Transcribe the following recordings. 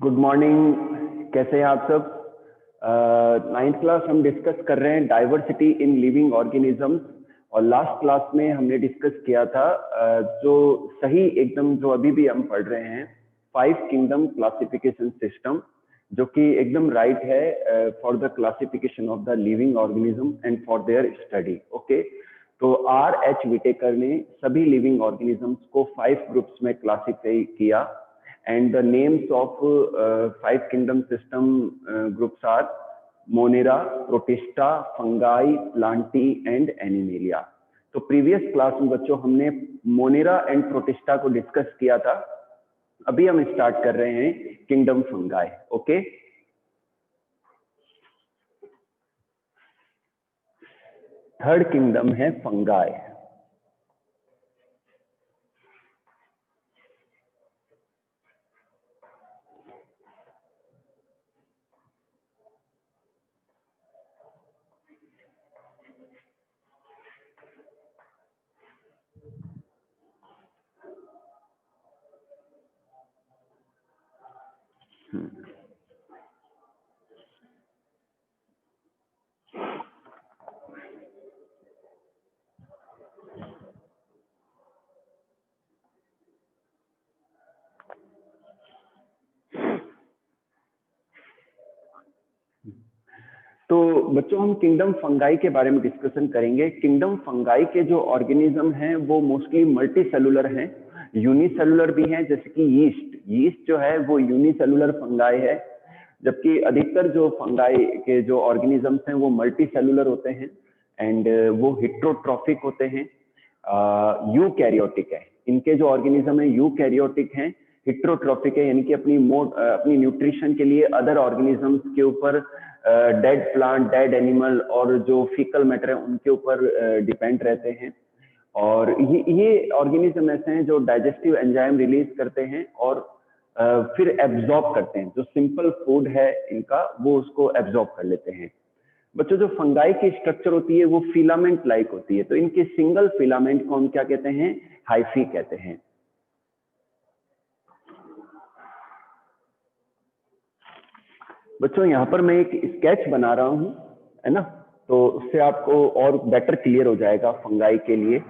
Good morning. कैसे हैं आप सब? नाइन्थ क्लास हम डिस्कस कर रहे हैं डाइवर्सिटी इन लिविंग ऑर्गेनिजम्स। और लास्ट क्लास में हमने डिस्कस किया था जो सही एकदम जो अभी भी हम पढ़ रहे हैं 5 किंगडम क्लासिफिकेशन सिस्टम, जो कि एकदम राइट है for the classification of the living organism and for their study. Okay, तो R.H. विटेकर ने सभी लिविंग ऑर्गेनिजम्स को 5 ग्रुप्स में क्लासिफाई किया। And the names of 5 kingdom system groups are Monera, Protista, Fungi, Plantae and Animalia। तो previous class में बच्चों हमने मोनेरा एंड प्रोटिस्टा को डिस्कस किया था। अभी हम स्टार्ट कर रहे हैं kingdom fungi. Okay, third kingdom है फंगाई। तो बच्चों हम किंगडम फंगाई के बारे में डिस्कशन करेंगे। किंगडम फंगाई के जो ऑर्गेनिज्म हैं वो मोस्टली मल्टी सेलुलर हैं, यूनिसेलुलर भी हैं, जैसे कि यीस्ट जो है वो यूनिसेलुलर फंगाई है, जबकि अधिकतर जो फंगाई के जो ऑर्गेनिजम्स हैं वो मल्टी सेलुलर होते हैं एंड वो हिट्रोट्रॉफिक होते हैं, यूकैरियोटिक है। इनके जो ऑर्गेनिज्म है यूकैरियोटिक हैं, हिट्रोट्रॉफिक है, यानी कि अपनी न्यूट्रिशन के लिए अदर ऑर्गेनिजम्स के ऊपर डेड प्लांट, डेड एनिमल और जो फीकल मैटर है उनके ऊपर डिपेंड रहते हैं। और ये ऑर्गेनिज्म ऐसे हैं जो डाइजेस्टिव एंजाइम रिलीज करते हैं और फिर एब्जॉर्ब करते हैं। जो सिंपल फूड है इनका वो उसको एब्जॉर्ब कर लेते हैं। बच्चों जो फंगाई की स्ट्रक्चर होती है वो फिलामेंट लाइक होती है, तो इनके सिंगल फिलामेंट को हम क्या कहते हैं? हाइफी कहते हैं। बच्चों यहाँ पर मैं एक स्केच बना रहा हूँ, है ना, तो उससे आपको और बेटर क्लियर हो जाएगा फंगाई के लिए।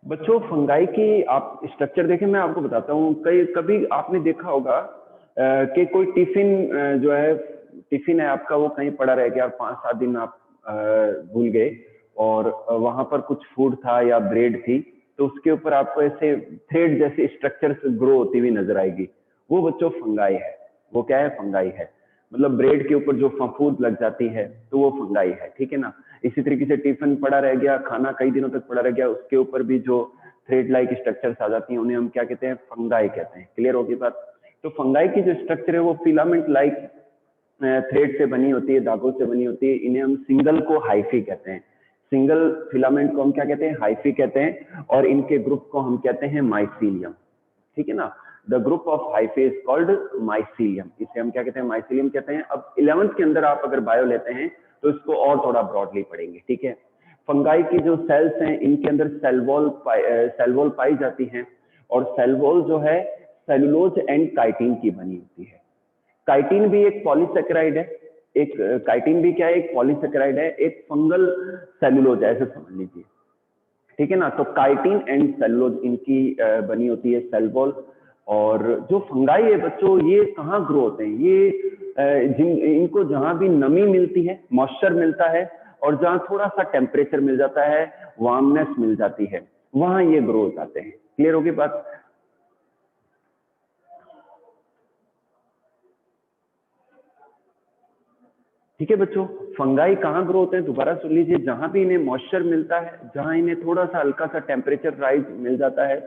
बच्चों फंगाई की आप स्ट्रक्चर देखें, मैं आपको बताता हूँ। कभी आपने देखा होगा कि कोई टिफिन जो है, टिफिन है आपका, वो कहीं पड़ा रह गया और 5-7 दिन आप भूल गए और वहां पर कुछ फूड था या ब्रेड थी, तो उसके ऊपर आपको ऐसे थ्रेड जैसे स्ट्रक्चर ग्रो होती हुई नजर आएगी। वो बच्चों फंगाई है। वो क्या है? फंगाई है। मतलब ब्रेड के ऊपर जो फफूंद लग जाती है तो वो फंगाई है, ठीक है ना। इसी तरीके से टिफिन पड़ा रह गया, खाना कई दिनों तक पड़ा रह गया, उसके ऊपर भी जो थ्रेड लाइक स्ट्रक्चर्स आ जाती हैं, उन्हें हम क्या कहते हैं, फंगाई कहते हैं। क्लियर होगी बात? तो फंगाई की जो स्ट्रक्चर है वो फिलामेंट लाइक थ्रेड से बनी होती है, धागों से बनी होती है। इन्हें हम सिंगल को हाइफी कहते हैं, सिंगल फिलामेंट को हम क्या कहते हैं, हाइफी कहते हैं, और इनके ग्रुप को हम कहते हैं माइसीलियम। ठीक है ना, the group of hyphae is called mycelium, इसे हम क्या कहते हैं, माइसीलियम कहते हैं। अब 11th के अंदर आप अगर बायो लेते हैं तो इसको और थोड़ा ब्रॉडली पढ़ेंगे। ठीक है, फंगाई की जो सेल्स हैं इनके अंदर सेल वॉल पाई जाती हैं, और सेल वॉल जो है सेलुलोज एंड काइटिन की बनी होती है। काइटिन भी एक पॉलीसेकेराइड है, एक काइटिन भी क्या है, एक पॉलीसेकेराइड है, एक फंगल सेलुलोज है, ऐसे समझ लीजिए। ठीक है ना, तो काइटिन एंड सेलुलोज इनकी बनी होती है सेल वॉल। और जो फंगाई है बच्चों, ये कहाँ ग्रो होते हैं, ये इनको जहां भी नमी मिलती है, मॉइस्चर मिलता है, और जहां थोड़ा सा टेम्परेचर मिल जाता है, वार्मनेस मिल जाती है, वहां ये ग्रो हो जाते हैं। क्लियर होगी बात? ठीक है बच्चों, फंगाई कहाँ ग्रो होते हैं, दोबारा सुन लीजिए, जहां भी इन्हें मॉइस्चर मिलता है, जहां इन्हें थोड़ा सा हल्का सा टेम्परेचर राइज मिल जाता है,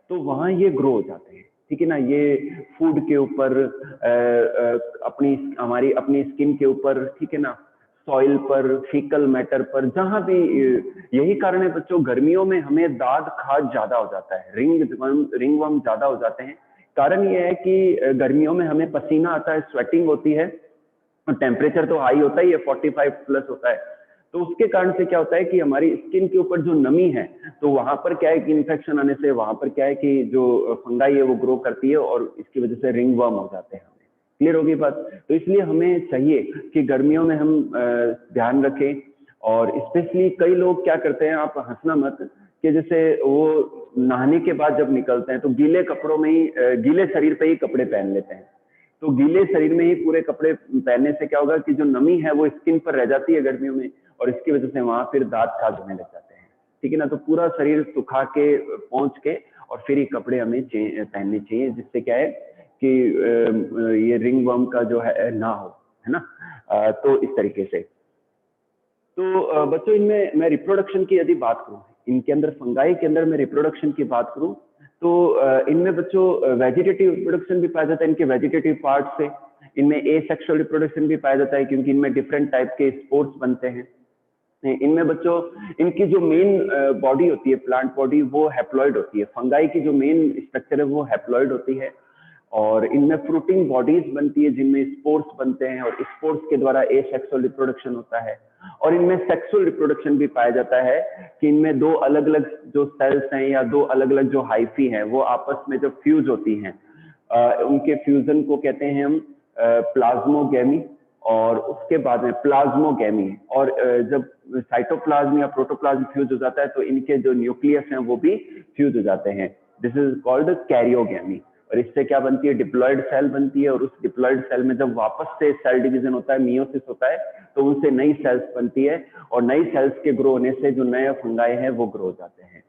तो वहां ये ग्रो हो जाते हैं। ठीक है ना, ये फूड के ऊपर, हमारी अपनी स्किन के ऊपर, ठीक है ना, सॉइल पर, फीकल मैटर पर, जहां भी, यही कारण है बच्चों गर्मियों में हमें दाद खाज ज्यादा हो जाता है, रिंगवर्म ज्यादा हो जाते हैं। कारण ये है कि गर्मियों में हमें पसीना आता है, स्वेटिंग होती है, टेम्परेचर तो हाई होता ही है, 45 प्लस होता है, तो उसके कारण से क्या होता है कि हमारी स्किन के ऊपर जो नमी है, तो वहां पर क्या है कि इन्फेक्शन आने से वहां पर क्या है कि जो फंगाई है वो ग्रो करती है, और इसकी वजह से रिंगवर्म हो जाते हैं। क्लियर होगी बात? तो इसलिए हमें चाहिए कि गर्मियों में हम ध्यान रखें। और स्पेशली कई लोग क्या करते हैं, आप हंसना मत, कि जैसे वो नहाने के बाद जब निकलते हैं तो गीले कपड़ों में ही, गीले शरीर पे ही कपड़े पहन लेते हैं। तो गीले शरीर में ही पूरे कपड़े पहनने से क्या होगा कि जो नमी है वो स्किन पर रह जाती है गर्मियों में, और इसकी वजह से वहां फिर दांत खाज होने लग जाते हैं। ठीक है ना, तो पूरा शरीर सुखा के, पहुंच के, और फिर ये कपड़े हमें पहनने चाहिए, जिससे क्या है कि ये रिंगवर्म का जो है ना हो, है ना। तो इस तरीके से, तो बच्चों इनमें मैं रिप्रोडक्शन की यदि बात करूं, इनके अंदर फंगाई के अंदर मैं रिप्रोडक्शन की बात करूं, तो इनमें बच्चों वेजिटेटिव रिप्रोडक्शन भी पाया जाता है, इनके वेजिटेटिव पार्ट से। इनमें एसेक्सुअल रिप्रोडक्शन भी पाया जाता है, क्योंकि इनमें डिफरेंट टाइप के स्पोर्स बनते हैं। इनमें बच्चों इनकी जो मेन बॉडी होती है, प्लांट बॉडी, वो हैप्लॉइड होती है। फंगाई की जो मेन स्ट्रक्चर है वो हैप्लॉइड होती है, और इनमें फ्रूटिंग बॉडीज बनती है जिनमें स्पोर्स बनते हैं, और स्पोर्स के द्वारा एसेक्सुअल रिप्रोडक्शन होता है। और इनमें सेक्सुअल रिप्रोडक्शन भी पाया जाता है, कि इनमें दो अलग अलग जो सेल्स हैं या दो अलग अलग जो हाइफी हैं वो आपस में जब फ्यूज होती हैं, उनके फ्यूजन को कहते हैं हम प्लाज्मोगेमी, और उसके बाद में प्लाज्मोगेमी, और जब साइटोप्लाज्म या प्रोटोप्लाज्म फ्यूज हो जाता है तो इनके जो न्यूक्लियस हैं वो भी फ्यूज हो जाते हैं। This is called karyogamy. और इससे क्या बनती है, डिप्लॉयड सेल बनती है, और उस डिप्लॉयड सेल में जब वापस से सेल डिवीजन होता है, मियोसिस होता है, तो उनसे नई सेल्स बनती है, और नई सेल्स के ग्रो होने से जो नए फंगाई हैं वो ग्रो हो जाते हैं।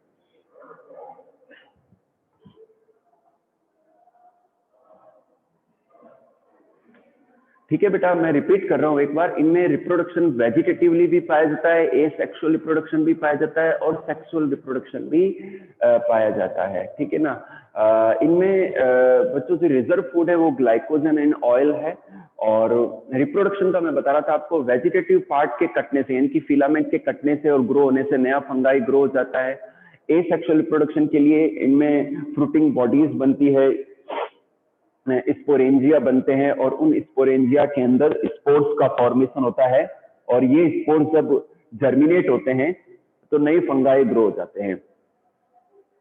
ठीक है बेटा, मैं रिपीट कर रहा हूं एक बार, इनमें रिप्रोडक्शन वेजिटेटिवली भी पाया जाता है, एसेक्सुअल रिप्रोडक्शन भी पाया जाता है, और सेक्सुअल रिप्रोडक्शन भी पाया जाता है। ठीक है ना, इनमें बच्चों जो रिजर्व फूड है वो ग्लाइकोजन एंड ऑयल है। और रिप्रोडक्शन का मैं बता रहा था आपको, वेजिटेटिव पार्ट के कटने से, यानी कि फिलामेंट के कटने से और ग्रो होने से नया फंगाई ग्रो हो जाता है। एसेक्सुअल रिप्रोडक्शन के लिए इनमें फ्रूटिंग बॉडीज बनती है, स्पोरेंजिया बनते हैं, और उन स्पोरेंजिया के अंदर स्पोर्स का फॉर्मेशन होता है, और ये स्पोर्स जब जर्मिनेट होते हैं तो नई फंगाई ग्रो हो जाते हैं।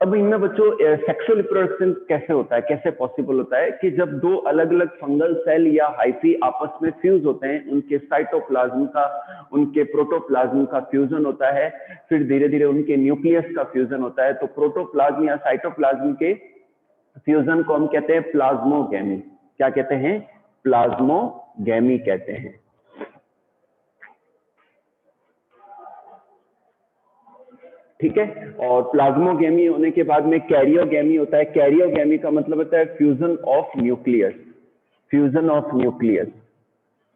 अब इनमें बच्चों सेक्सुअल रिप्रोडक्शन कैसे होता है, कैसे पॉसिबल होता है, कि जब दो अलग अलग फंगल सेल या हाइफी आपस में फ्यूज होते हैं, उनके साइटोप्लाज्म का, उनके प्रोटोप्लाज्म का फ्यूजन होता है, फिर धीरे धीरे उनके न्यूक्लियस का फ्यूजन होता है, तो प्रोटोप्लाज्म या साइटोप्लाज्म के फ्यूजन को हम कहते हैं प्लाज्मोगेमी। क्या कहते हैं? प्लाज्मोगेमी कहते हैं। ठीक है, और प्लाज्मोगेमी होने के बाद में कैरियोगेमी होता है। कैरियोगेमी का मतलब होता है fusion of nucleus, fusion of nucleus.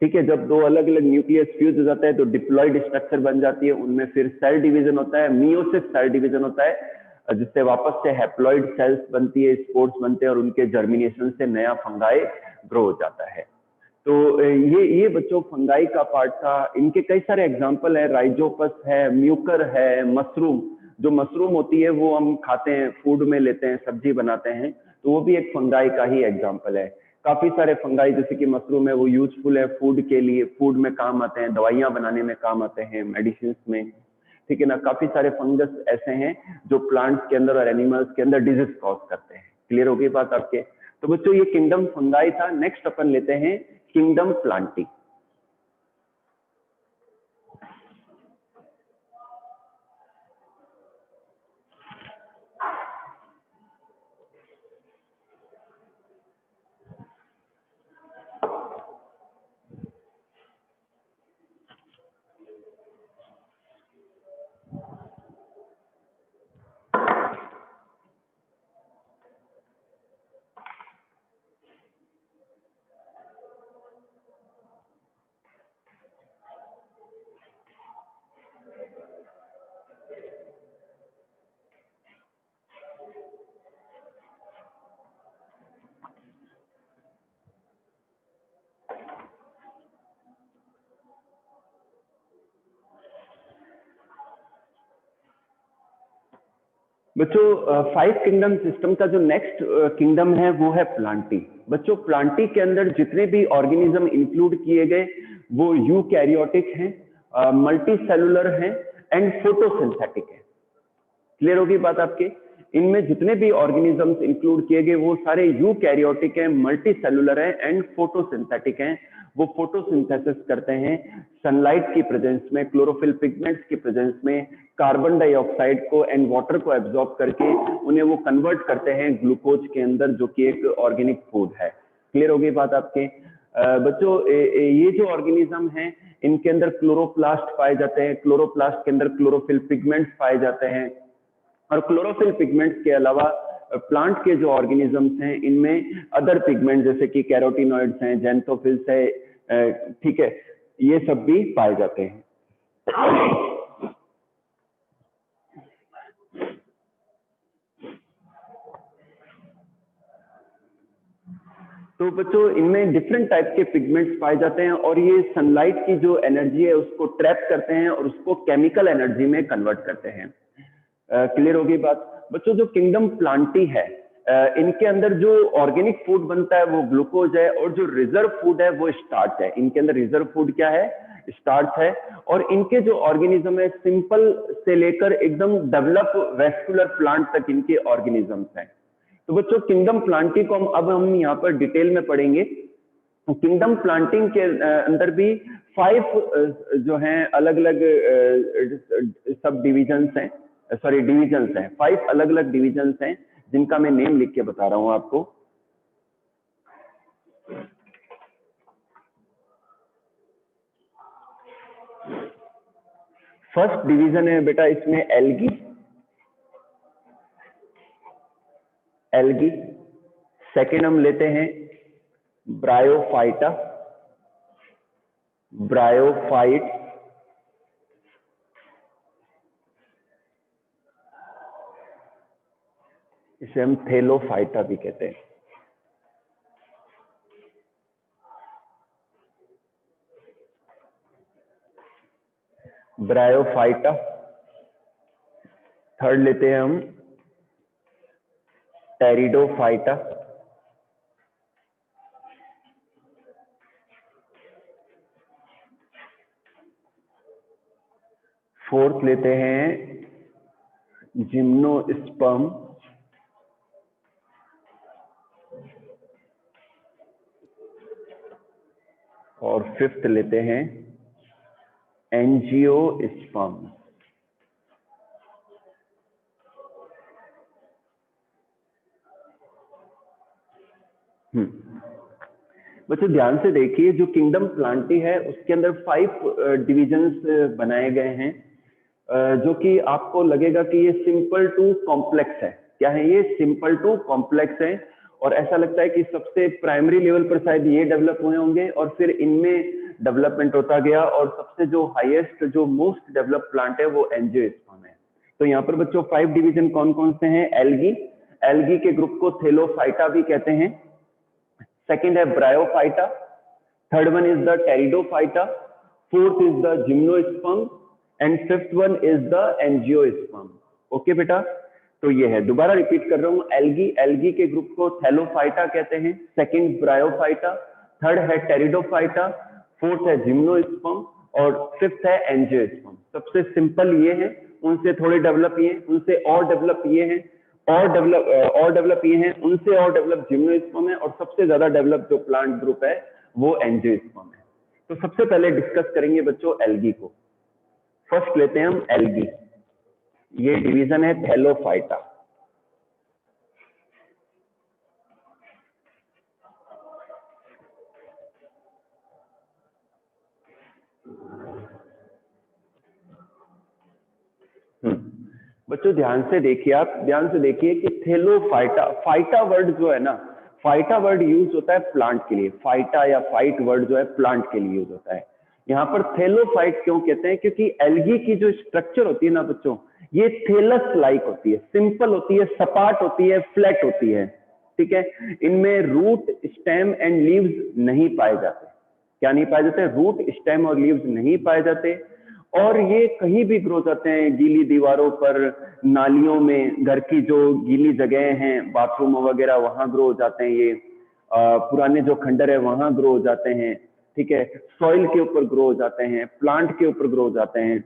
ठीक है, जब दो अलग अलग न्यूक्लियस फ्यूज हो जाता है तो डिप्लॉयड स्ट्रक्चर बन जाती है, उनमें फिर सेल डिवीजन होता है, मियोसिस सेल डिवीजन होता है। जिससे वापस से हैप्लॉइड सेल्स बनती है, स्पोर्स बनते हैं और उनके जर्मिनेशन से नया फंगाई ग्रो हो जाता है। तो ये बच्चों फंगाई का पार्ट था। इनके कई सारे एग्जांपल है, राइजोपस है, म्यूकर है, मशरूम। जो मशरूम होती है वो हम खाते हैं, फूड में लेते हैं, सब्जी बनाते हैं, तो वो भी एक फंगाई का ही एग्जांपल है। काफी सारे फंगाई जैसे कि मशरूम है वो यूजफुल है फूड के लिए, फूड में काम आते हैं, दवाइयां बनाने में काम आते हैं, मेडिसिन में, ठीक है ना। काफी सारे फंगस ऐसे हैं जो प्लांट्स के अंदर और एनिमल्स के अंदर डिजीज कॉज करते हैं। क्लियर हो गई बात आपके? तो बच्चों ये किंगडम फंगाई था। नेक्स्ट अपन लेते हैं किंगडम प्लांटी। बच्चों 5 किंगडम सिस्टम का जो नेक्स्ट किंगडम है वो है प्लांटी। बच्चों प्लांटी के अंदर जितने भी ऑर्गेनिज्म इंक्लूड किए गए वो यूकैरियोटिक हैं, मल्टी सेलुलर हैं एंड फोटोसिंथेटिक है। क्लियर होगी बात आपके? इनमें जितने भी ऑर्गेनिजम्स इंक्लूड किए गए वो सारे यूकैरियोटिक हैं, मल्टी सेलुलर हैं एंड फोटोसिंथेटिक हैं। वो फोटोसिंथेसिस करते हैं सनलाइट की प्रेजेंस में, क्लोरोफिल पिगमेंट्स की प्रेजेंस में, कार्बन डाइऑक्साइड को एंड वाटर को एब्जॉर्ब करके उन्हें वो कन्वर्ट करते हैं ग्लूकोज के अंदर, जो कि एक ऑर्गेनिक फूड है। क्लियर हो गई बात आपके? बच्चों ये जो ऑर्गेनिज्म हैं इनके अंदर क्लोरोप्लास्ट पाए जाते हैं, क्लोरोप्लास्ट के अंदर क्लोरोफिल पिगमेंट्स पाए जाते हैं, और क्लोरोफिल पिगमेंट्स के अलावा प्लांट के जो ऑर्गेनिजम्स हैं इनमें अदर पिगमेंट जैसे कि कैरोटिनॉइड्स हैं, जेंथोफिल्स है, ठीक है, ये सब भी पाए जाते हैं। तो बच्चों इनमें डिफरेंट टाइप के पिगमेंट्स पाए जाते हैं और ये सनलाइट की जो एनर्जी है उसको ट्रैप करते हैं और उसको केमिकल एनर्जी में कन्वर्ट करते हैं। क्लियर होगी बात? बच्चों जो किंगडम प्लांटी है इनके अंदर जो ऑर्गेनिक फूड बनता है वो ग्लूकोज है और जो रिजर्व फूड है वो स्टार्च है। इनके अंदर रिजर्व फूड क्या है? स्टार्च है। और इनके जो ऑर्गेनिज्म है सिंपल से लेकर एकदम डेवलप वेस्कुलर प्लांट तक इनके ऑर्गेनिजम्स हैं। तो बच्चों किंगडम प्लांटी को हम यहाँ पर डिटेल में पढ़ेंगे। किंगडम प्लांटिंग के अंदर भी 5 जो हैं अलग अलग सब डिविजन्स हैं, सॉरी डिविजन्स हैं, 5 अलग अलग डिविजन्स हैं जिनका मैं नेम लिख के बता रहा हूं आपको। फर्स्ट डिवीजन है बेटा इसमें एल्गी। एल्गी। सेकेंड हम लेते हैं ब्रायोफाइटा, ब्रायोफाइट। इसे हम थेलोफाइटा भी कहते हैं। ब्रायोफाइटा। थर्ड लेते हैं हम टेरिडोफाइटा। फोर्थ लेते हैं जिम्नोस्पर्म। और फिफ्थ लेते हैं एंजियोस्पर्म। बच्चों ध्यान से देखिए जो किंगडम प्लांटी है उसके अंदर 5 डिविजन्स बनाए गए हैं, जो कि आपको लगेगा कि ये सिंपल टू कॉम्प्लेक्स है। क्या है ये? सिंपल टू कॉम्प्लेक्स है। और ऐसा लगता है कि सबसे प्राइमरी लेवल पर शायद ये डेवलप हुए होंगे और फिर इनमें डेवलपमेंट होता गया और सबसे जो हाईएस्ट जो मोस्ट डेवलप प्लांट है वो एंजियोस्पर्म है। तो यहाँ पर बच्चों 5 डिवीजन कौन कौन से हैं? एल्गी, एल्गी के ग्रुप को थेलोफाइटा भी कहते हैं। सेकंड है bryophyta, third one is the pteridophyta, fourth is the gymnosperm and fifth one is the angiosperm. Okay बेटा, तो ये है, दोबारा रिपीट कर रहा हूँ, एल्गी, एल्गी के ग्रुप को थैलोफाइटा कहते हैं, सेकंड ब्रायोफाइटा, थर्ड है टेरिडोफाइटा, फोर्थ है जिम्नोस्पर्म और फिफ्थ है एंजियोस्पर्म। सबसे सिंपल ये है, उनसे थोड़े डेवलप ये हैं, उनसे और डेवलप ये हैं, और डेवलप ये हैं, उनसे और डेवलप जिम्नोस्पर्म है, और सबसे ज्यादा डेवलप जो प्लांट ग्रुप है वो एंजियोस्पर्म है। तो सबसे पहले डिस्कस करेंगे बच्चों एल्गी को। फर्स्ट लेते हैं हम एल्गी, ये डिवीजन है थैलोफाइटा। बच्चों ध्यान से देखिए, आप ध्यान से देखिए कि थैलोफाइटा, फाइटा वर्ड जो है ना, फाइटा वर्ड यूज होता है प्लांट के लिए, फाइटा या फाइट वर्ड जो है प्लांट के लिए यूज होता है। यहाँ पर थैलोफाइट क्यों कहते हैं? क्योंकि एल्गी की जो स्ट्रक्चर होती है ना बच्चों, ये थैलस लाइक होती है, सिंपल होती है, सपाट होती है, फ्लैट होती है, ठीक है। इनमें रूट, स्टेम एंड लीव्स नहीं पाए जाते। क्या नहीं पाए जाते? रूट, स्टेम और लीव्स नहीं पाए जाते। और ये कहीं भी ग्रो जाते हैं, गीली दीवारों पर, नालियों में, घर की जो गीली जगह हैं, बाथरूम वगैरह, वहां ग्रो हो जाते हैं ये। पुराने जो खंडर है वहां ग्रो हो जाते हैं, ठीक है। सॉइल के ऊपर ग्रो हो जाते हैं, प्लांट के ऊपर ग्रो हो जाते हैं।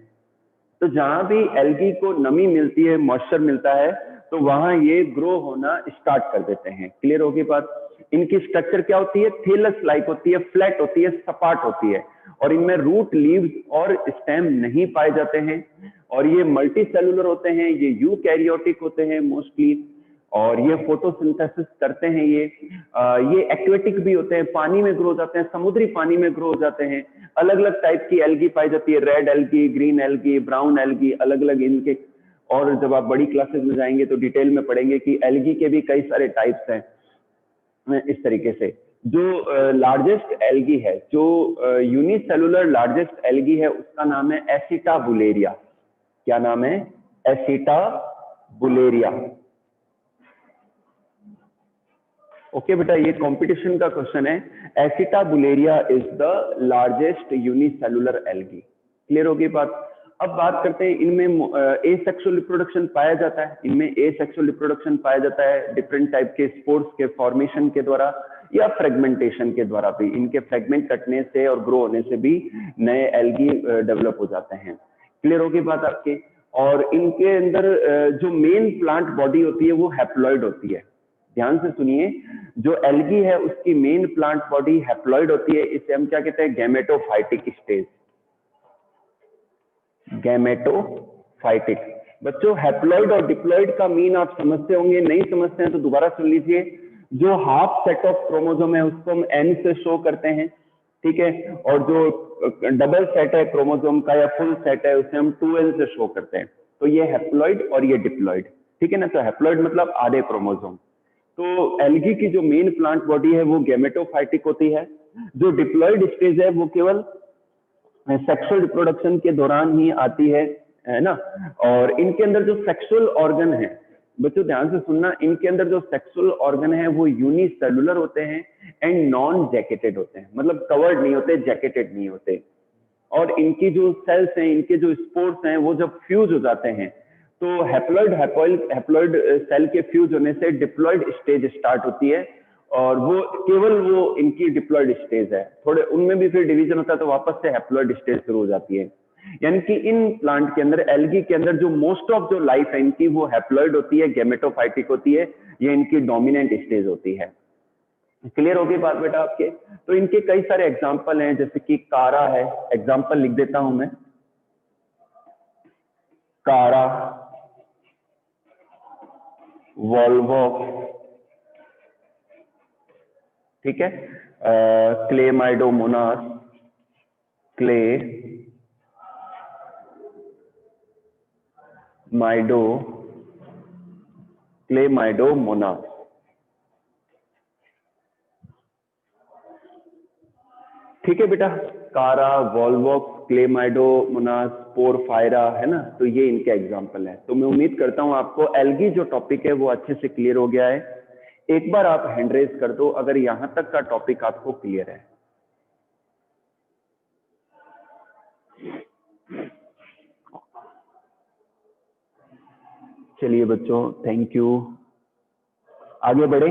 तो जहां भी एल्गी को नमी मिलती है, मॉइस्चर मिलता है, तो वहां ये ग्रो होना स्टार्ट कर देते हैं। क्लियर होगी बात? इनकी स्ट्रक्चर क्या होती है? थैलस लाइक होती है, फ्लैट होती है, सपाट होती है, और इनमें रूट, लीव्स और स्टेम नहीं पाए जाते हैं। और ये मल्टी सेलुलर होते हैं, ये यूकैरियोटिक होते हैं मोस्टली, और ये फोटोसिंथेसिस करते हैं। ये एक्वेटिक भी होते हैं, पानी में ग्रो हो जाते हैं, समुद्री पानी में ग्रो हो जाते हैं। अलग अलग टाइप की एल्गी पाई जाती है, red algae, green algae, brown algae, अलग अलग इनके। और जब आप बड़ी क्लासेस में जाएंगे तो डिटेल में पढ़ेंगे कि एल्गी के भी कई सारे टाइप्स हैं। इस तरीके से जो लार्जेस्ट एल्गी है, जो यूनिसेलुलर लार्जेस्ट एल्गी है, उसका नाम है एसिटाबुलेरिया। क्या नाम है? एसिटाबुलेरिया। ओके बेटा, ये कंपटीशन का क्वेश्चन है। Acetabularia is the largest unicellular algae. Clear होगी बात? अब बात करते हैं, इनमें एसेक्सुअल रिप्रोडक्शन पाया जाता है, इनमें एसेक्सुअल रिप्रोडक्शन पाया जाता है डिफरेंट टाइप के स्पोर्स के फॉर्मेशन के द्वारा या फ्रेगमेंटेशन के द्वारा भी। इनके फ्रेगमेंट कटने से और ग्रो होने से भी नए एल्गी डेवलप हो जाते हैं। क्लियर होगी बात आपके? और इनके अंदर जो मेन प्लांट बॉडी होती है वो हैप्लॉइड होती है। ध्यान से सुनिए, जो एल्गी है उसकी मेन प्लांट बॉडी हैप्लॉइड होती है। इसे हम क्या कहते हैं? Gametophytic stage. गैमेटोफाइटिक। बच्चों हैप्लॉइड और डिप्लॉइड का मीन आप समझते होंगे, नहीं समझते हैं तो दोबारा सुन लीजिए। जो हाफ सेट ऑफ क्रोमोसोम है उसको हम एन से शो करते हैं, ठीक है। और जो डबल सेट है क्रोमोसोम का या फुल सेट है उसे हम 2n से शो करते हैं। तो ये हैप्लॉइड और ये डिप्लॉइड, ठीक है ना। तो हैप्लॉइड मतलब आधे क्रोमोसोम। तो एल्गी की जो मेन प्लांट बॉडी है वो गैमेटोफाइटिक होती है। जो डिप्लॉइड स्टेज है वो केवल सेक्सुअल रिप्रोडक्शन के दौरान ही आती है ना। और इनके अंदर जो सेक्सुअल ऑर्गन है, बच्चों ध्यान से सुनना, इनके अंदर जो सेक्सुअल ऑर्गन है वो यूनिसेलुलर होते हैं एंड नॉन जैकेटेड होते हैं, मतलब कवर्ड नहीं होते, जैकेटेड नहीं होते। और इनकी जो सेल्स हैं, इनके जो स्पोर्स हैं, वो जब फ्यूज हो जाते हैं तो हैप्लॉइड सेल के फ्यूज होने से डिप्लॉइड स्टेज स्टार्ट होती है। और वो केवल वो इनकी डिप्लॉइड स्टेज है। थोड़े उनमें भी फिर डिवीजन होता है तो वापस से हैप्लॉइड स्टेज शुरू हो जाती है। यानी कि इन प्लांट के अंदर, एल्गी के अंदर जो मोस्ट ऑफ जो लाइफ है इनकी वो हैप्लॉइड होती है, गैमेटोफाइटिक होती है। ये इनकी डोमिनेंट स्टेज होती है। क्लियर होगी बात बेटा आपके? तो इनके कई सारे एग्जाम्पल हैं, जैसे कि कारा है, एग्जाम्पल लिख देता हूं मैं। कारा, वॉल्वॉक्स, ठीक है, क्लेमाइडोमोनास, क्ले क्लेमाइडोमोनास, ठीक है बेटा। कारा, वॉल्वॉक्स, क्लेमाइडोमोनास, पोरफायरा, है ना, तो ये इनके एग्जाम्पल है। तो मैं उम्मीद करता हूं आपको एल्गी जो टॉपिक है वो अच्छे से क्लियर हो गया है। एक बार आप हैंड रेज कर दो अगर यहां तक का टॉपिक आपको क्लियर है। चलिए बच्चों, थैंक यू। आगे बढ़े,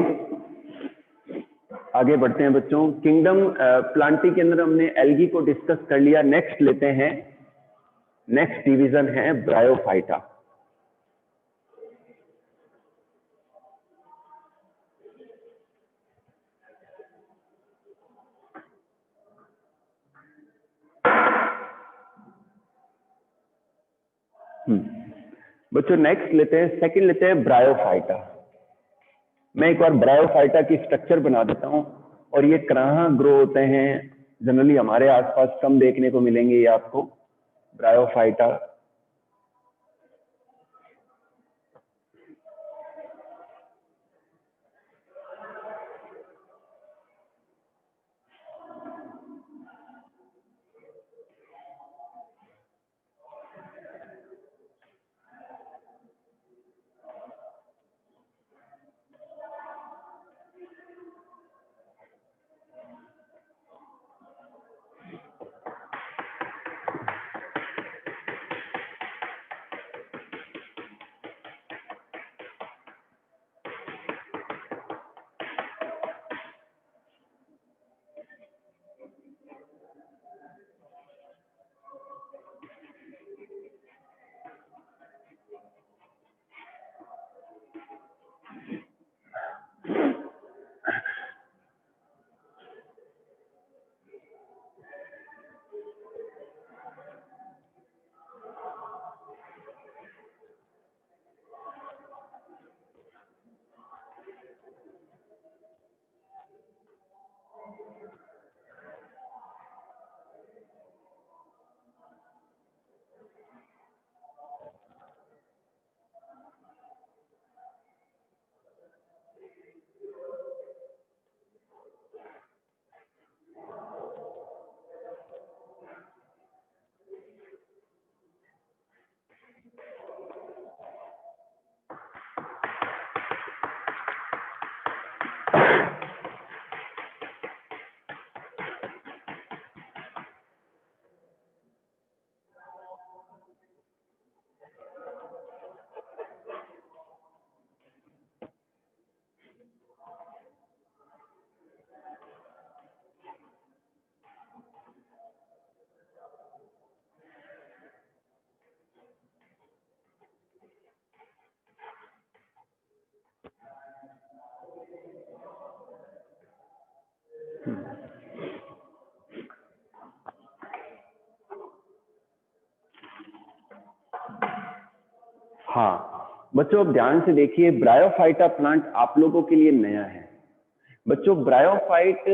आगे बढ़ते हैं बच्चों। किंगडम प्लांटी के अंदर हमने एल्गी को डिस्कस कर लिया। नेक्स्ट लेते हैं, नेक्स्ट डिवीजन है ब्रायोफाइटा। बच्चों नेक्स्ट लेते हैं, सेकंड लेते हैं ब्रायोफाइटा। मैं एक बार ब्रायोफाइटा की स्ट्रक्चर बना देता हूं, और ये कहाँ ग्रो होते हैं, जनरली हमारे आसपास कम देखने को मिलेंगे ये आपको ब्रायोफाइटा। हाँ बच्चों, अब ध्यान से देखिए, ब्रायोफाइटा प्लांट आप लोगों के लिए नया है। बच्चों ब्रायोफाइट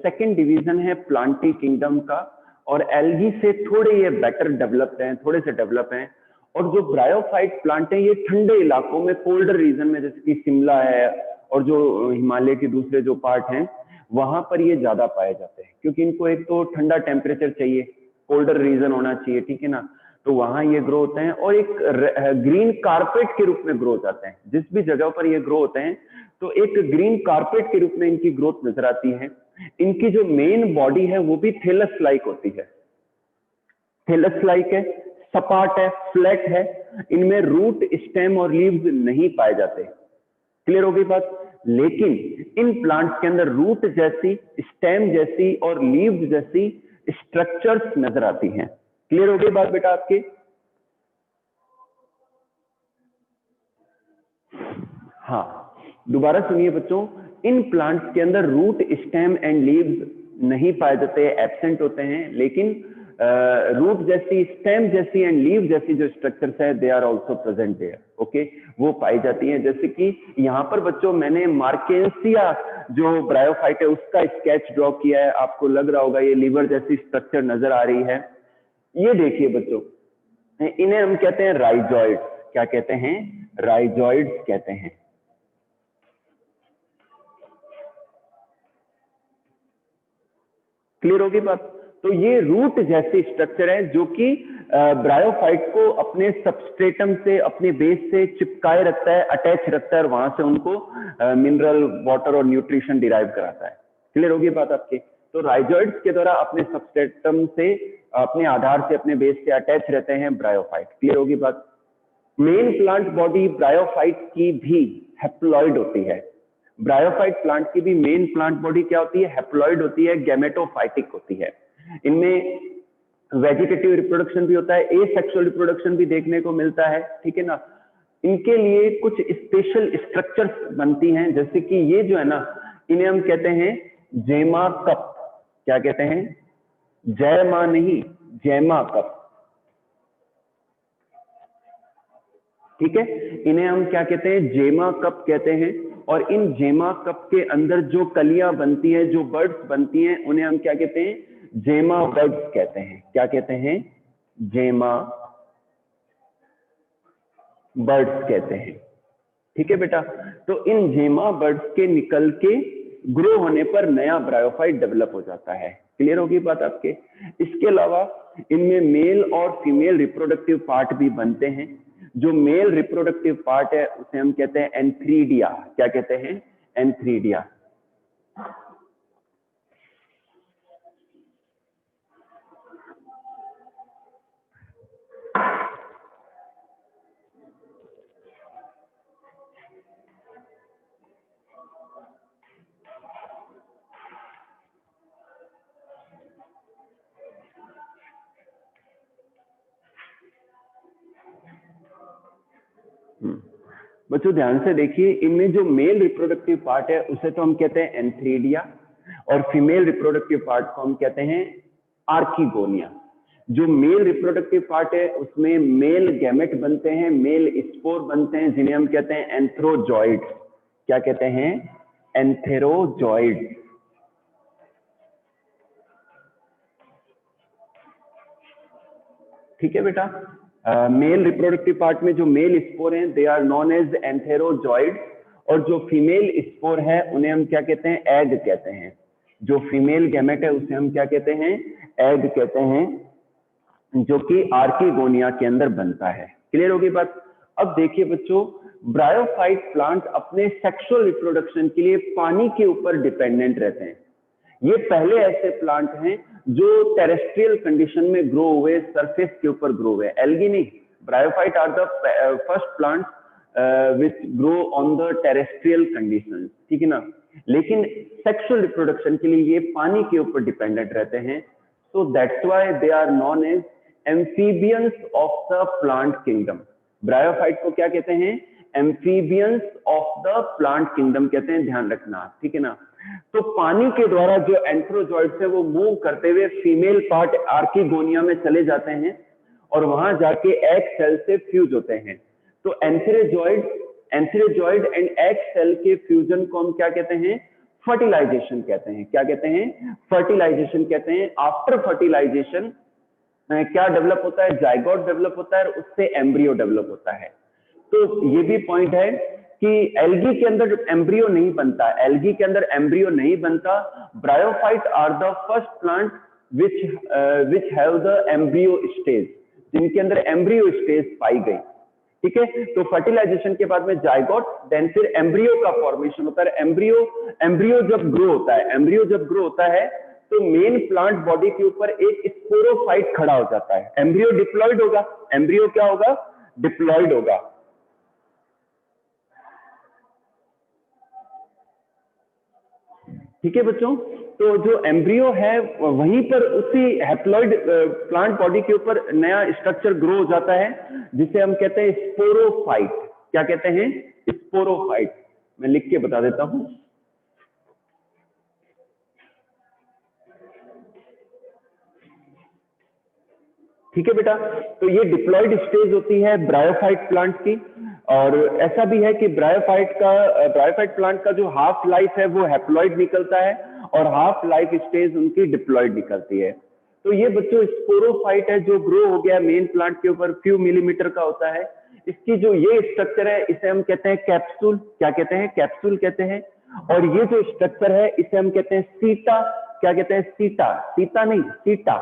सेकंड डिवीजन है प्लांटी किंगडम का, और एल्गी से थोड़े ये बेटर डेवलप्ड हैं, थोड़े से डेवलप हैं। और जो ब्रायोफाइट प्लांट है ये ठंडे इलाकों में, कोल्डर रीजन में, जैसे कि शिमला है और जो हिमालय के दूसरे जो पार्ट हैं वहां पर ये ज्यादा पाए जाते हैं, क्योंकि इनको एक तो ठंडा टेम्परेचर चाहिए, कोल्डर रीजन होना चाहिए, ठीक है ना, तो वहां ये ग्रो होते हैं। और एक ग्रीन कारपेट के रूप में ग्रो हो जाते हैं, जिस भी जगह पर ये ग्रो होते हैं तो एक ग्रीन कारपेट के रूप में इनकी ग्रोथ नजर आती है। इनकी जो मेन बॉडी है वो भी थेलस लाइक होती है, थेलस लाइक है, सपाट है, फ्लैट है। इनमें रूट, स्टेम और लीव्स नहीं पाए जाते। क्लियर हो गई बात? लेकिन इन प्लांट्स के अंदर रूट जैसी, स्टेम जैसी और लीव्स जैसी स्ट्रक्चर्स नजर आती हैं। क्लियर हो गई बात बेटा आपके? हाँ, दोबारा सुनिए बच्चों, इन प्लांट्स के अंदर रूट, स्टेम एंड लीव्स नहीं पाए जाते, एब्सेंट होते हैं, लेकिन रूट जैसी, स्टेम जैसी एंड लीव जैसी जो स्ट्रक्चर्स है they are also present there, okay, वो पाई जाती हैं। जैसे कि यहाँ पर बच्चों मैंने मार्केंसिया जो ब्रायोफाइट है उसका स्केच ड्रॉ किया है, आपको लग रहा होगा ये लीवर जैसी स्ट्रक्चर नजर आ रही है। ये देखिए बच्चों, इन्हें हम कहते हैं राइजॉइड्स। क्या कहते हैं? राइजॉइड्स कहते हैं। क्लियर होगी बात? तो ये रूट जैसे स्ट्रक्चर है जो कि ब्रायोफाइट को अपने सबस्ट्रेटम से, अपने बेस से चिपकाए रखता है, अटैच रखता है, और वहां से उनको मिनरल, वाटर और न्यूट्रिशन डिराइव कराता है। क्लियर होगी बात आपकी? तो राइजोइड्स के द्वारा अपने सबस्ट्रेटम से, अपने आधार से, अपने बेस से अटैच रहते हैं ब्रायोफाइट। क्लियर होगी बात? मेन प्लांट बॉडी ब्रायोफाइट की भी हैप्लॉइड होती है। ब्रायोफाइट प्लांट की भी मेन प्लांट बॉडी क्या होती है? हैप्लॉइड होती है, गैमेटोफाइटिक होती है। इनमें वेजिटेटिव रिप्रोडक्शन भी होता है, एसेक्सुअल रिप्रोडक्शन भी देखने को मिलता है, ठीक है ना। इनके लिए कुछ स्पेशल स्ट्रक्चर्स बनती हैं, जैसे कि ये जो है ना, इन्हें हम कहते हैं जेमा कप। क्या कहते हैं? जयमा नहीं, जेमा कप, ठीक है। इन्हें हम क्या कहते हैं? जेमा कप कहते हैं। और इन जेमा कप के अंदर जो कलियां बनती हैं, जो बर्ड्स बनती हैं, उन्हें हम क्या कहते हैं? जेमा बर्ड्स कहते हैं। क्या कहते हैं? जेमा बर्ड्स कहते हैं, ठीक है बेटा। तो इन जेमा बर्ड्स के निकल के ग्रो होने पर नया ब्रायोफाइट डेवलप हो जाता है। क्लियर होगी बात आपके? इसके अलावा इनमें मेल और फीमेल रिप्रोडक्टिव पार्ट भी बनते हैं। जो मेल रिप्रोडक्टिव पार्ट है उसे हम कहते हैं एंथ्रीडिया। क्या कहते हैं? एंथ्रीडिया। बच्चों ध्यान से देखिए, इनमें जो मेल रिप्रोडक्टिव पार्ट है उसे तो हम कहते हैं एंथ्रीडिया, और फीमेल रिप्रोडक्टिव पार्ट को हम कहते हैं आर्किगोनिया। जो मेल रिप्रोडक्टिव पार्ट है उसमें मेल गैमेट बनते हैं, मेल स्पोर बनते हैं, जिन्हें हम कहते हैं एंथ्रोजॉइड। क्या कहते हैं? एंथेरोजॉइड। ठीक है बेटा। मेल रिप्रोडक्टिव पार्ट में जो मेल स्पोर हैं they are known as antherozoid, और जो फीमेल स्पोर है उन्हें हम क्या कहते हैं? एग कहते हैं। जो फीमेल गैमेट है उसे हम क्या कहते हैं? एग कहते हैं, जो कि आर्किगोनिया के अंदर बनता है। क्लियर होगी बात? अब देखिए बच्चों, ब्रायोफाइट प्लांट अपने सेक्सुअल रिप्रोडक्शन के लिए पानी के ऊपर डिपेंडेंट रहते हैं। ये पहले ऐसे प्लांट हैं जो टेरेस्ट्रियल कंडीशन में ग्रो हुए, सरफेस के ऊपर ग्रो हुए। एल्गी नहीं, bryophyte are the first plant which grow on the terrestrial condition, ठीक है ना। लेकिन सेक्सुअल रिप्रोडक्शन के लिए ये पानी के ऊपर डिपेंडेंट रहते हैं। So that's why they are known as amphibians of the plant kingdom. Bryophyte को क्या कहते हैं? Amphibians of the plant kingdom कहते हैं, ध्यान रखना, ठीक है ना। तो पानी के द्वारा जो एंथ्रोजॉइड्स है वो मूव करते हुए फीमेल पार्ट आर्किगोनिया में चले जाते हैं और वहां जाके एग सेल से फ्यूज होते हैं। तो एंथ्रोजॉइड एंड एग सेल के फ्यूजन को हम क्या कहते हैं? फर्टिलाइजेशन कहते हैं। क्या कहते हैं? फर्टिलाइजेशन कहते हैं। आफ्टर फर्टिलाइजेशन क्या डेवलप होता है? जाइगोट डेवलप होता है और उससे एम्ब्रियो डेवलप होता है। तो ये भी पॉइंट है कि एल्गी के अंदर एम्ब्रियो नहीं बनता, एल्गी के अंदर एम्ब्रियो नहीं बनता। Bryophyte are the first plant which have the embryo stage, जिनके अंदर एम्ब्रियो स्टेज पाई गई, ठीक है। तो फर्टिलाइजेशन के बाद में जाइगोट, देन फिर एम्ब्रियो का फॉर्मेशन होता है। एम्ब्रियो जब ग्रो होता है तो मेन प्लांट बॉडी के ऊपर एक स्पोरोफाइट खड़ा हो जाता है। एम्ब्रियो डिप्लॉयड होगा, एम्ब्रियो क्या होगा? डिप्लॉयड होगा। ठीक है बच्चों, तो जो एम्ब्रियो है वहीं पर उसी हैप्लॉइड प्लांट बॉडी के ऊपर नया स्ट्रक्चर ग्रो हो जाता है, जिसे हम कहते हैं स्पोरोफाइट। क्या कहते हैं? स्पोरोफाइट। मैं लिख के बता देता हूं। ठीक है बेटा, तो ये डिप्लॉयड स्टेज होती है ब्रायोफाइट प्लांट की। और ऐसा भी है कि ब्रायोफाइट प्लांट का जो हाफ लाइफ है वो हैप्लॉइड निकलता है और हाफ लाइफ स्टेज उनकी डिप्लॉयड निकलती है। तो ये बच्चों स्पोरोफाइट है जो ग्रो हो गया मेन प्लांट के ऊपर, फ्यू मिलीमीटर का होता है। इसकी जो ये स्ट्रक्चर है इसे हम कहते हैं कैप्सूल। क्या कहते हैं? कैप्सूल कहते हैं। और ये जो स्ट्रक्चर है इसे हम कहते हैं सीटा क्या कहते हैं, सीटा, सीता नहीं सीटा।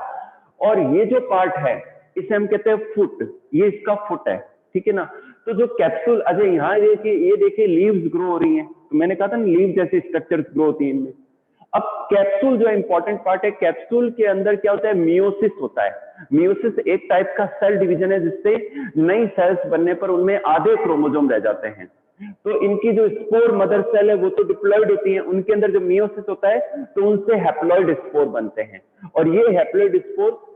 और ये जो पार्ट है इसे हम कहते हैं फुट, ये इसका फुट है, ठीक है ना। तो जो कैप्सूल, अजय यहाँ ये देखिए लीव्स ग्रो हो रही हैं, तो मैंने कहा था ना लीव जैसे स्ट्रक्चर्स ग्रो होती हैं इनमें। अब कैप्सूल जो इंपॉर्टेंट पार्ट है, कैप्सूल के अंदर क्या होता है, मियोसिस होता है। मियोसिस एक टाइप का सेल डिवीजन है जिससे नई सेल्स बनने पर उनमें आधे क्रोमोसोम रह जाते हैं। तो इनकी जो स्पोर मदर सेल है वो तो डिप्लॉइड होती है, उनके अंदर जो मियोसिस होता है तो उनसे हैप्लॉइड स्पोर बनते हैं। और ये हैप्लॉइड स्पोर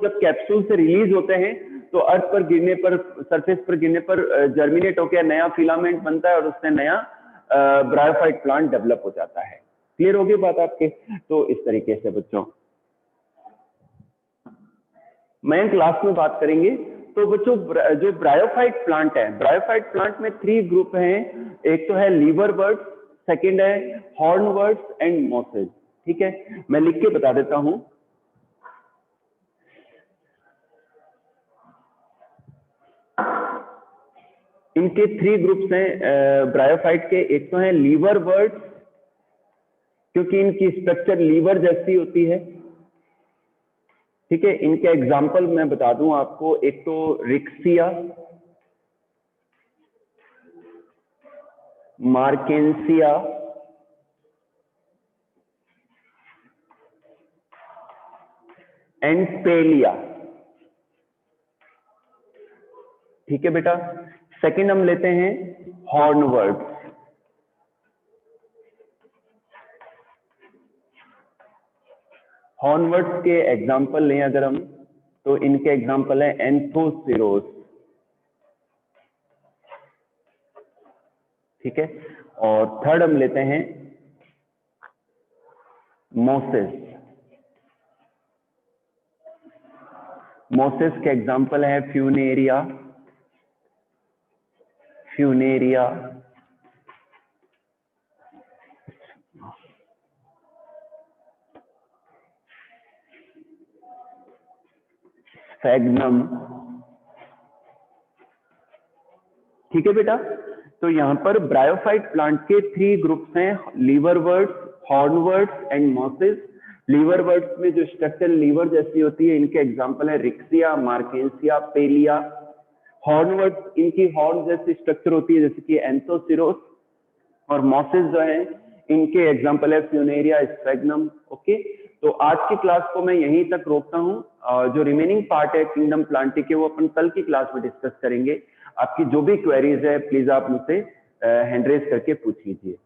जब कैप्सूल से रिलीज होते हैं तो अर्थ पर गिरने पर, सरफेस पर गिरने पर जर्मिनेट होकर नया फिलामेंट बनता है और उससे नया ब्रायोफाइट प्लांट डेवलप हो जाता है। क्लियर होगी बात आपके? तो इस तरीके से बच्चों मैं क्लास में बात करेंगे। तो बच्चों जो ब्रायोफाइट प्लांट है, ब्रायोफाइट प्लांट में 3 ग्रुप हैं। एक तो है लीवर बर्ड्स, सेकेंड है हॉर्न बर्ड्स एंड मॉसेज। ठीक है, मैं लिख के बता देता हूं। इनके 3 ग्रुप्स हैं ब्रायोफाइट के। एक तो है लीवर बर्ड्स, क्योंकि इनकी स्ट्रक्चर लीवर जैसी होती है। ठीक है, इनके एग्जाम्पल मैं बता दूं आपको। एक तो रिक्सिया, मार्केंसिया, एंड पेलिया। ठीक है बेटा। सेकंड हम लेते हैं हॉर्नवर्ड्स। हॉर्नवर्ड्स के एग्जाम्पल लें अगर हम, तो इनके एग्जाम्पल है एंथोसिरोस। ठीक है, और थर्ड हम लेते हैं मोसेस। मोसेस के एग्जाम्पल है फ्यूनेरिया, फ्यूनेरिया, स्फैग्नम। ठीक है बेटा। तो यहां पर ब्रायोफाइट प्लांट के 3 ग्रुप्स हैं, लीवरवर्ड्स, हॉर्नवर्ड्स एंड मॉसेस। लीवरवर्ड्स में जो स्ट्रक्चर लीवर जैसी होती है, इनके एग्जाम्पल है रिक्सिया, मार्केंसिया, पेलिया। हॉर्नवर्ड्स, इनकी हॉर्न जैसी स्ट्रक्चर होती है जैसे कि एंथोसिरोस। और मॉसेस जो है इनके एग्जाम्पल है फ्यूनेरिया, स्फैग्नम। ओके, तो आज की क्लास को मैं यहीं तक रोकता हूं। जो रिमेनिंग पार्ट है किंगडम प्लांटी के, वो अपन कल की क्लास में डिस्कस करेंगे। आपकी जो भी क्वेरीज है प्लीज आप मुझसे हैंड रेज करके पूछ लीजिए।